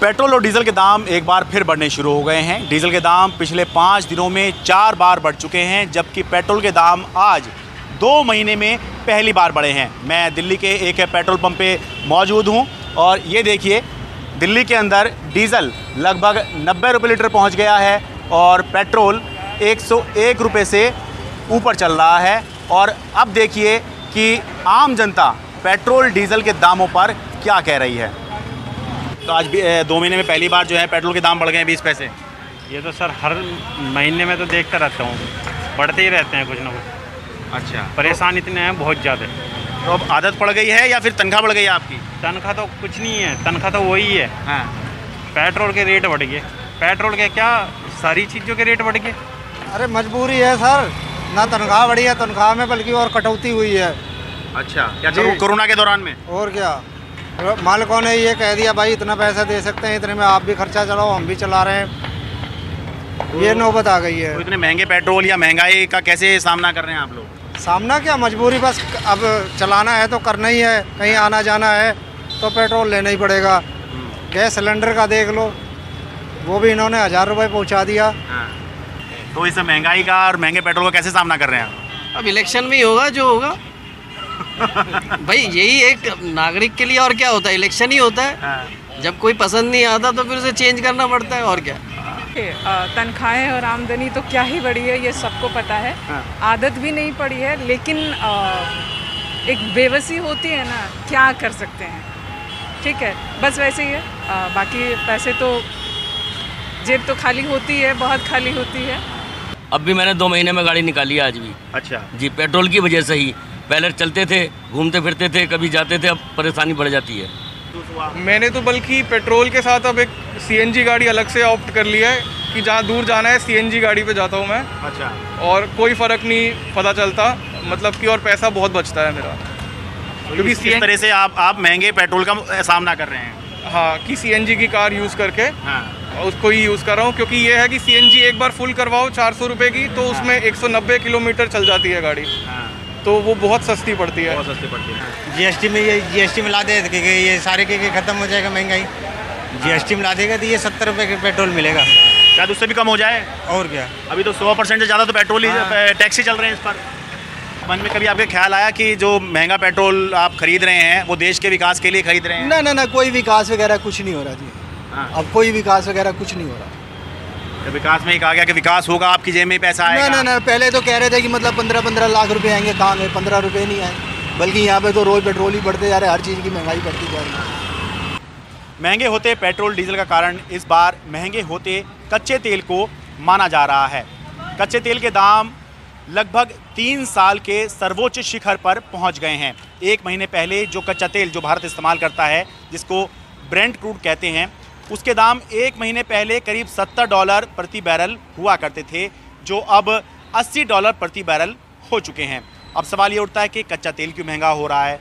Petrol और diesel के दाम एक बार फिर बढ़ने शुरू हो गए हैं। डीजल के दाम पिछले 5 दिनों में 4 बार बढ़ चुके हैं, जबकि पेट्रोल के दाम आज 2 महीने में पहली बार बढ़े हैं। मैं दिल्ली के एक पेट्रोल पंप पे मौजूद हूं और ये देखिए, दिल्ली के अंदर डीजल लगभग 90 रुपये लीटर पहुंच गया है और पेट्रोल 101 रुपये से ऊपर चल रहा है। और अब देखिए कि आम जनता पेट्रोल डीजल के दामों पर क्या कह रही है। तो आज भी 2 महीने में पहली बार जो है पेट्रोल के दाम बढ़ गए हैं 20 पैसे। ये तो सर हर महीने में तो देखता रहता हूँ, बढ़ते ही रहते हैं कुछ ना कुछ। अच्छा, परेशान इतने हैं बहुत ज़्यादा। तो अब आदत पड़ गई है या फिर तनख्वाह बढ़ गई है आपकी? तनख्वाह तो कुछ नहीं है, तनख्वाह तो वही है। हाँ, पेट्रोल के रेट बढ़ गए, पेट्रोल के क्या सारी चीज़ों के रेट बढ़ गए। अरे मजबूरी है सर, ना तनख्वाह बढ़ी है, तनख्वाह में बल्कि और कटौती हुई है। अच्छा, क्या कोरोना के दौरान में? और क्या, मालिकों ने ये कह दिया भाई इतना पैसा दे सकते हैं, इतने में आप भी खर्चा चलाओ, हम भी चला रहे हैं। ये नौबत आ गई है। तो इतने महंगे पेट्रोल या महंगाई का कैसे सामना कर रहे हैं आप लोग? सामना क्या, मजबूरी, बस अब चलाना है तो करना ही है, कहीं आना जाना है तो पेट्रोल लेना ही पड़ेगा। गैस सिलेंडर का देख लो, वो भी इन्होंने 1000 रुपये पहुँचा दिया। हाँ। तो इस महंगाई का और महंगे पेट्रोल का कैसे सामना कर रहे हैं आप? अब इलेक्शन में ही होगा जो होगा। भाई यही एक नागरिक के लिए और क्या होता है, इलेक्शन ही होता है। हाँ। जब कोई पसंद नहीं आता तो फिर उसे चेंज करना पड़ता है, और क्या। तनख्वाहें और आमदनी तो क्या ही बढ़ी है, ये सबको पता है। हाँ। आदत भी नहीं पड़ी है, लेकिन एक बेबसी होती है ना, क्या कर सकते हैं। ठीक है, बस वैसे ही है। बाकी पैसे तो जेब तो खाली होती है, बहुत खाली होती है। अब भी मैंने 2 महीने में गाड़ी निकाली है आज भी। अच्छा जी, पेट्रोल की वजह से ही। पहले चलते थे, घूमते फिरते थे, कभी जाते थे, अब परेशानी बढ़ जाती है। मैंने तो बल्कि पेट्रोल के साथ अब एक सीएनजी गाड़ी अलग से ऑप्ट कर लिया है कि जहाँ दूर जाना है सीएनजी गाड़ी पे जाता हूँ मैं। अच्छा, और कोई फ़र्क नहीं पता चलता, मतलब कि और पैसा बहुत बचता है मेरा, क्योंकि इस तरह से आप महंगे पेट्रोल का सामना कर रहे हैं। हाँ, कि सीएनजी की कार यूज़ करके हाँ। उसको ही यूज़ कर रहा हूँ, क्योंकि ये है कि सीएनजी एक बार फुल करवाओ 400 रुपये की, तो उसमें 190 किलोमीटर चल जाती है गाड़ी। हाँ। तो वो बहुत सस्ती पड़ती है। बहुत सस्ती पड़ती है। जीएसटी में, ये जीएसटी मिला दे कि ये सारे के खत्म हो जाएगा महंगाई। जीएसटी मिला देगा तो ये 70 रुपये का पेट्रोल मिलेगा। शायद उससे भी कम हो जाए। और क्या, अभी तो 100% से ज़्यादा तो पेट्रोल ही टैक्स ही चल रहे हैं इस पर। मन में कभी आपके ख्याल आया कि जो महंगा पेट्रोल आप खरीद रहे हैं वो देश के विकास के लिए खरीद रहे हैं? ना, कोई विकास वगैरह कुछ नहीं हो रहा जी। हाँ। अब कोई विकास वगैरह कुछ नहीं हो रहा। तो विकास में ही कहा गया कि विकास होगा, आपकी जेब में ही पैसा आएगा। ना, पहले तो कह रहे थे कि मतलब 15 लाख रुपए आएंगे, कहाँ में 15 रुपये नहीं आए, बल्कि यहाँ पे तो रोज पेट्रोल ही बढ़ते जा रहे हैं, हर चीज़ की महंगाई बढ़ती जा रही है। महंगे होते पेट्रोल डीजल का कारण इस बार महंगे होते कच्चे तेल को माना जा रहा है। कच्चे तेल के दाम लगभग 3 साल के सर्वोच्च शिखर पर पहुंच गए हैं। 1 महीने पहले जो कच्चा तेल जो भारत इस्तेमाल करता है, जिसको ब्रेंट क्रूड कहते हैं, उसके दाम 1 महीने पहले करीब $70 प्रति बैरल हुआ करते थे, जो अब $80 प्रति बैरल हो चुके हैं। अब सवाल ये उठता है कि कच्चा तेल क्यों महंगा हो रहा है।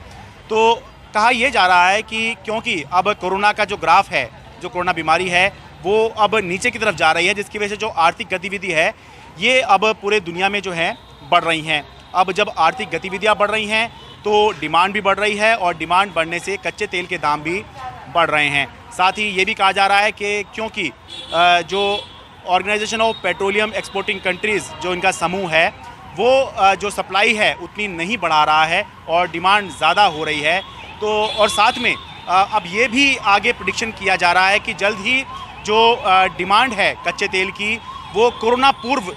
तो कहा यह जा रहा है कि क्योंकि अब कोरोना का जो ग्राफ है, जो कोरोना बीमारी है, वो अब नीचे की तरफ जा रही है, जिसकी वजह से जो आर्थिक गतिविधि है ये अब पूरे दुनिया में जो है बढ़ रही हैं। अब जब आर्थिक गतिविधियां बढ़ रही हैं तो डिमांड भी बढ़ रही है और डिमांड बढ़ने से कच्चे तेल के दाम भी बढ़ रहे हैं। साथ ही ये भी कहा जा रहा है कि क्योंकि जो organization of petroleum exporting countries, जो इनका समूह है, वो जो सप्लाई है उतनी नहीं बढ़ा रहा है और डिमांड ज़्यादा हो रही है। तो और साथ में अब ये भी आगे प्रेडिक्शन किया जा रहा है कि जल्द ही जो डिमांड है कच्चे तेल की, वो कोरोना पूर्व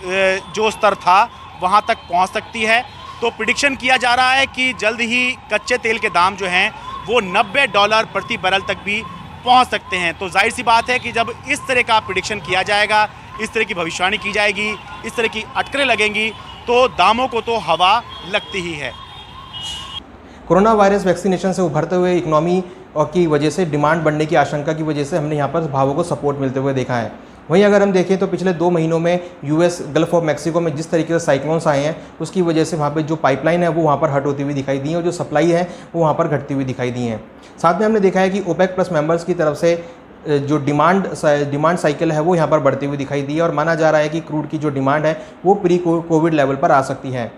जो स्तर था वहाँ तक पहुँच सकती है। तो प्रेडिक्शन किया जा रहा है कि जल्द ही कच्चे तेल के दाम जो हैं वो $90 प्रति बैरल तक भी पहुँच सकते हैं। तो जाहिर सी बात है कि जब इस तरह का प्रेडिक्शन किया जाएगा, इस तरह की भविष्यवाणी की जाएगी, इस तरह की अटकलें लगेंगी, तो दामों को तो हवा लगती ही है। कोरोना वायरस वैक्सीनेशन से उभरते हुए इकोनॉमी की वजह से डिमांड बढ़ने की आशंका की वजह से हमने यहाँ पर भावों को सपोर्ट मिलते हुए देखा है। वहीं अगर हम देखें तो पिछले 2 महीनों में यूएस गल्फ ऑफ मैक्सिको में जिस तरीके से साइक्लोन्स आए हैं, उसकी वजह से वहाँ पे जो पाइपलाइन है वो वहाँ पर हट होती हुई दिखाई दी है और जो सप्लाई है वो वहाँ पर घटती हुई दिखाई दी है। साथ में हमने देखा है कि ओपेक प्लस मेंबर्स की तरफ से जो डिमांड साइकिल है वो यहाँ पर बढ़ती हुई दिखाई दी है और माना जा रहा है कि क्रूड की जो डिमांड है वो प्री कोविड लेवल पर आ सकती है।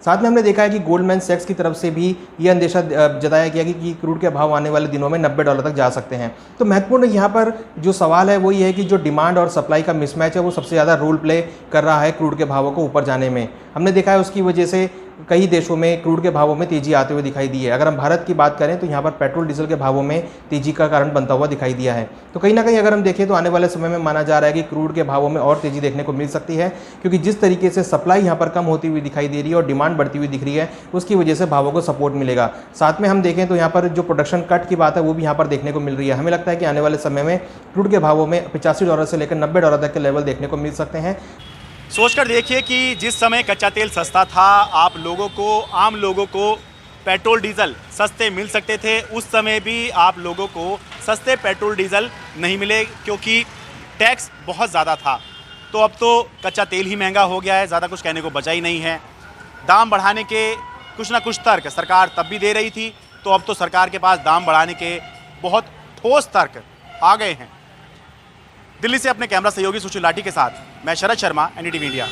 साथ में हमने देखा है कि गोल्डमैन सैक्स की तरफ से भी ये अंदेशा जताया गया कि क्रूड के भाव आने वाले दिनों में $90 तक जा सकते हैं। तो महत्वपूर्ण यहाँ पर जो सवाल है वो ये है कि जो डिमांड और सप्लाई का मिसमैच है वो सबसे ज़्यादा रोल प्ले कर रहा है क्रूड के भावों को ऊपर जाने में। हमने देखा है उसकी वजह से कई देशों में क्रूड के भावों में तेजी आते हुए दिखाई दी है। अगर हम भारत की बात करें तो यहाँ पर पेट्रोल डीजल के भावों में तेजी का कारण बनता हुआ दिखाई दिया है। तो कहीं ना कहीं अगर हम देखें तो आने वाले समय में माना जा रहा है कि क्रूड के भावों में और तेजी देखने को मिल सकती है, क्योंकि जिस तरीके से सप्लाई यहाँ पर कम होती हुई दिखाई दे रही है और डिमांड बढ़ती हुई दिख रही है, उसकी वजह से भावों को सपोर्ट मिलेगा। साथ में हम देखें तो यहाँ पर जो प्रोडक्शन कट की बात है वो भी यहाँ पर देखने को मिल रही है। हमें लगता है कि आने वाले समय में क्रूड के भावों में $85 से लेकर $90 तक के लेवल देखने को मिल सकते हैं। सोचकर देखिए कि जिस समय कच्चा तेल सस्ता था, आप लोगों को, आम लोगों को पेट्रोल डीजल सस्ते मिल सकते थे, उस समय भी आप लोगों को सस्ते पेट्रोल डीजल नहीं मिले क्योंकि टैक्स बहुत ज़्यादा था। तो अब तो कच्चा तेल ही महंगा हो गया है, ज़्यादा कुछ कहने को बचा ही नहीं है। दाम बढ़ाने के कुछ ना कुछ तर्क सरकार तब भी दे रही थी, तो अब तो सरकार के पास दाम बढ़ाने के बहुत ठोस तर्क आ गए हैं। दिल्ली से अपने कैमरा सहयोगी सुशील लाठी के साथ मैं शरद शर्मा, NDTV इंडिया।